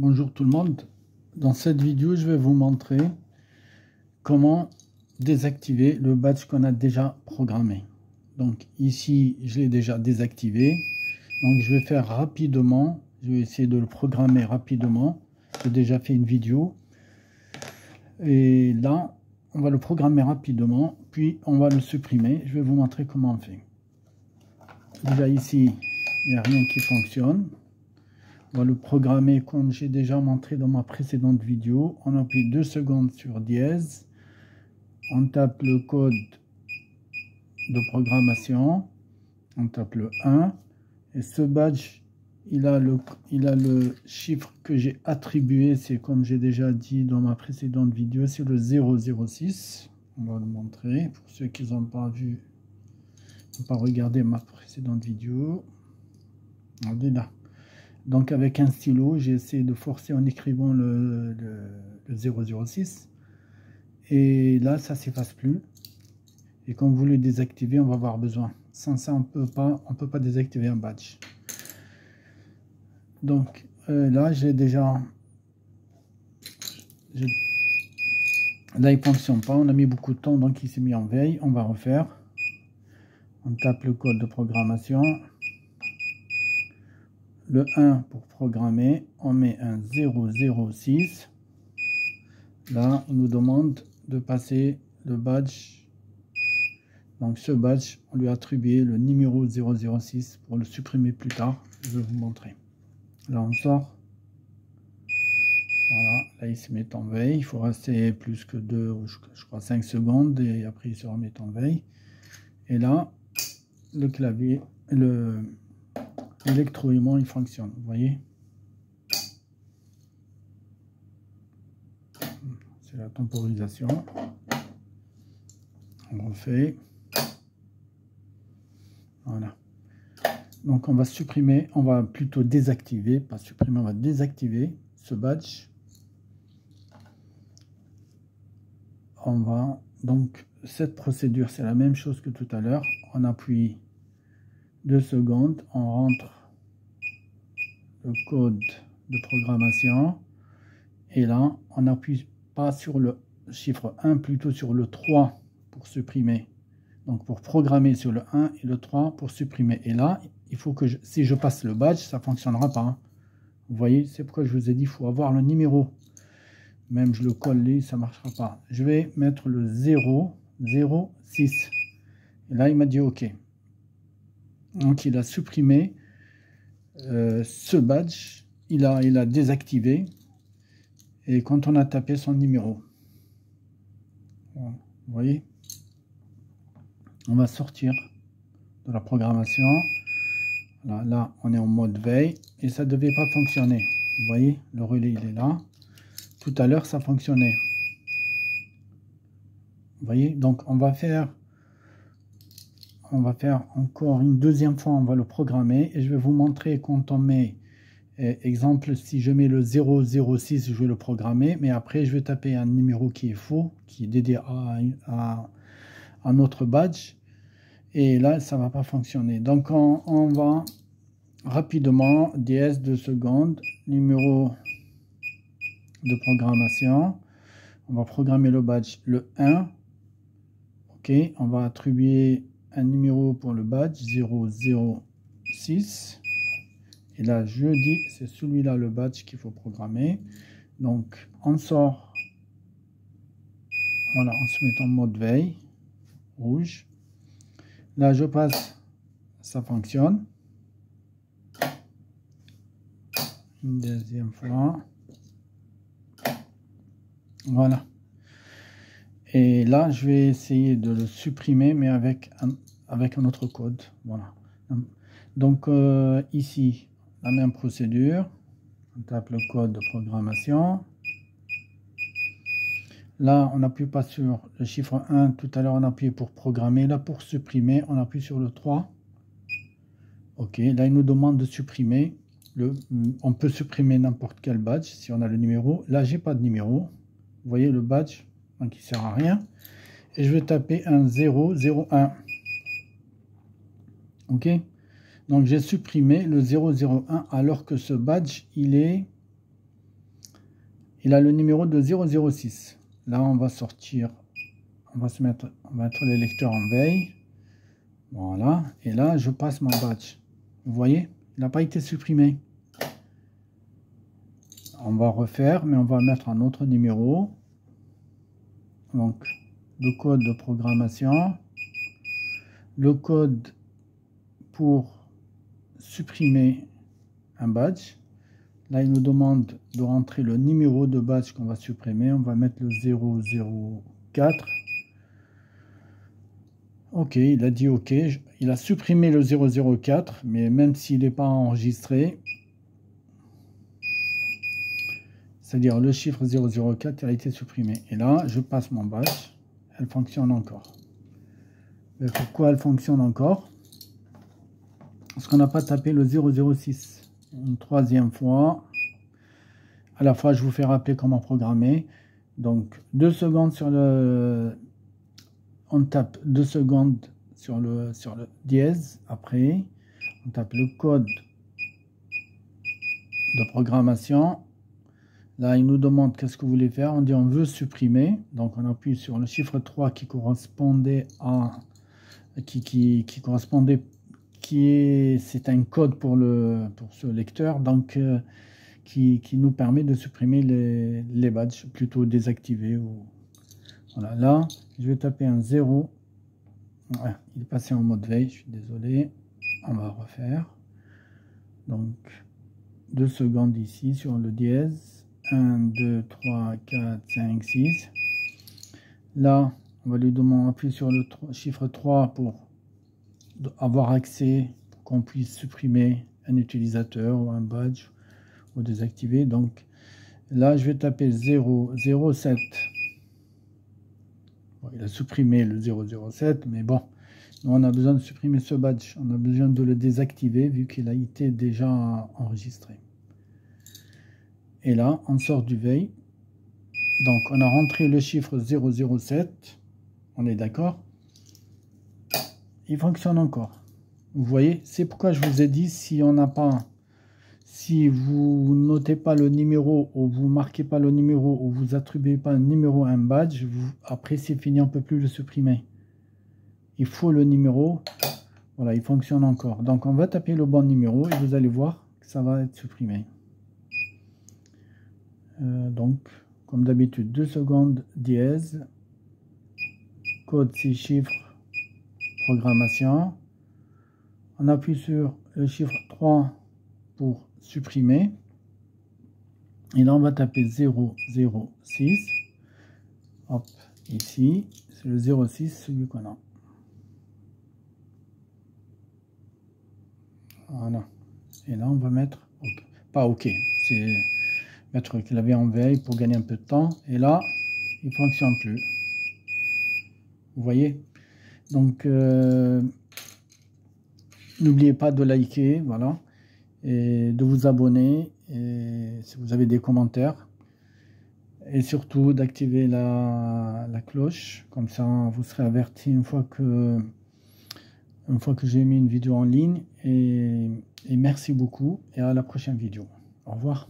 Bonjour tout le monde. Dans cette vidéo, je vais vous montrer comment désactiver le badge qu'on a déjà programmé. Donc ici, je l'ai déjà désactivé. Donc je vais faire rapidement. Je vais essayer de le programmer rapidement. J'ai déjà fait une vidéo. Et là, on va le programmer rapidement. Puis on va le supprimer. Je vais vous montrer comment on fait. Déjà ici, il n'y a rien qui fonctionne. On va le programmer comme j'ai déjà montré dans ma précédente vidéo. On appuie 2 secondes sur dièse. On tape le code de programmation. On tape le 1. Et ce badge, il a le chiffre que j'ai attribué. C'est comme j'ai déjà dit dans ma précédente vidéo. C'est le 006. On va le montrer pour ceux qui n'ont pas vu, n'ont pas regardé ma précédente vidéo. Regardez là. Donc avec un stylo, j'ai essayé de forcer en écrivant le 006. Et là, ça ne s'efface plus. Et quand vous le désactivez, on va avoir besoin. Sans ça, on ne peut pas désactiver un badge. Donc là, j'ai déjà... Là, il ne fonctionne pas. On a mis beaucoup de temps, donc il s'est mis en veille. On va refaire. On tape le code de programmation. Le 1 pour programmer, on met un 006. Là, il nous demande de passer le badge. Donc ce badge, on lui a attribué le numéro 006 pour le supprimer plus tard. Je vais vous montrer. Là, on sort. Voilà, là, il se met en veille. Il faut rester plus que 2, je crois 5 secondes. Et après, il se remet en veille. Et là, le clavier, l'électroaimant, il fonctionne. Vous voyez? C'est la temporisation. On refait. Voilà. Donc on va supprimer, on va plutôt désactiver, pas supprimer, on va désactiver ce badge. On va donc, cette procédure, c'est la même chose que tout à l'heure. On appuie 2 secondes, on rentre le code de programmation. Et là, on n'appuie pas sur le chiffre 1, plutôt sur le 3 pour supprimer. Donc pour programmer sur le 1 et le 3 pour supprimer. Et là, il faut que si je passe le badge, ça ne fonctionnera pas. Vous voyez, c'est pourquoi je vous ai dit, il faut avoir le numéro. Même je le colle, ça ne marchera pas. Je vais mettre le 006. Et là, il m'a dit OK. Donc il a supprimé ce badge. Il a désactivé. Et quand on a tapé son numéro. Vous voyez, on va sortir de la programmation. Là, on est en mode veille et ça ne devait pas fonctionner. Vous voyez, le relais, il est là. Tout à l'heure, ça fonctionnait. Vous voyez, donc on va faire encore une deuxième fois, on va le programmer et je vais vous montrer quand on met, exemple, si je mets le 006, je vais le programmer, mais après, je vais taper un numéro qui est faux, qui est dédié à notre badge. Et là, ça ne va pas fonctionner. Donc, on va rapidement, DS 2 secondes, numéro de programmation. On va programmer le badge, le 1. OK, on va attribuer un numéro pour le badge, 006. Et là, je dis, c'est celui-là le badge qu'il faut programmer. Donc, on sort. Voilà, on se met en mode veille, rouge. Là, je passe, ça fonctionne. Une deuxième fois. Voilà. Et là, je vais essayer de le supprimer, mais avec un autre code. Voilà. Donc, ici, la même procédure. On tape le code de programmation. Là, on n'appuie pas sur le chiffre 1. Tout à l'heure, on appuyait pour programmer. Là, pour supprimer, on appuie sur le 3. OK. Là, il nous demande de supprimer. On peut supprimer n'importe quel badge si on a le numéro. Là, j'ai pas de numéro. Vous voyez le badge, donc il ne sert à rien. Et je vais taper un 001. OK. Donc, j'ai supprimé le 001 alors que ce badge, il est il a le numéro de 006. Là, on va sortir, on va mettre le lecteur en veille. Voilà, et là, je passe mon badge. Vous voyez, il n'a pas été supprimé. On va refaire, mais on va mettre un autre numéro. Donc, le code de programmation, le code pour supprimer un badge. Là, il nous demande de rentrer le numéro de badge qu'on va supprimer. On va mettre le 004. Ok, il a dit ok. Il a supprimé le 004, mais même s'il n'est pas enregistré, c'est-à-dire le chiffre 004 a été supprimé. Et là, je passe mon badge. Elle fonctionne encore. Mais pourquoi elle fonctionne encore? Parce qu'on n'a pas tapé le 006. Une troisième fois. À la fois, je vous fais rappeler comment programmer. Donc, 2 secondes sur le... On tape 2 secondes sur le dièse. Après, on tape le code de programmation. Là, il nous demande qu'est-ce que vous voulez faire. On dit on veut supprimer. Donc, on appuie sur le chiffre 3 qui correspondait à... c'est un code pour ce lecteur. Donc, qui nous permet de supprimer les badges, plutôt désactivés. Voilà, là, je vais taper un 0. Ouais, il est passé en mode veille, je suis désolé. On va refaire. Donc, 2 secondes ici sur le dièse. 1, 2, 3, 4, 5, 6. Là, on va lui demander d'appuyer sur le chiffre 3 pour avoir accès, pour qu'on puisse supprimer un utilisateur ou un badge ou désactiver. Donc là, je vais taper 007. Bon, il a supprimé le 007, mais bon, nous, on a besoin de supprimer ce badge. On a besoin de le désactiver vu qu'il a été déjà enregistré. Et là, on sort du veille. Donc, on a rentré le chiffre 007. On est d'accord? Il fonctionne encore. Vous voyez, c'est pourquoi je vous ai dit, si vous notez pas le numéro, ou vous marquez pas le numéro, ou vous attribuez pas un numéro à un badge, après c'est fini, on peut plus le supprimer. Il faut le numéro. Voilà, il fonctionne encore. Donc on va taper le bon numéro et vous allez voir que ça va être supprimé. Donc, comme d'habitude, 2 secondes dièse, code 6 chiffres, programmation. On appuie sur le chiffre 3 pour supprimer. Et là, on va taper 006. Hop, ici, c'est le 06, celui qu'on a. Voilà. Et là, on va mettre OK. Pas OK, c'est mettre le clavier en veille pour gagner un peu de temps. Et là, il ne fonctionne plus. Vous voyez? Donc, n'oubliez pas de liker, voilà, et de vous abonner, et si vous avez des commentaires, et surtout d'activer la cloche, comme ça vous serez averti une fois que j'ai mis une vidéo en ligne. Et merci beaucoup, et à la prochaine vidéo. Au revoir.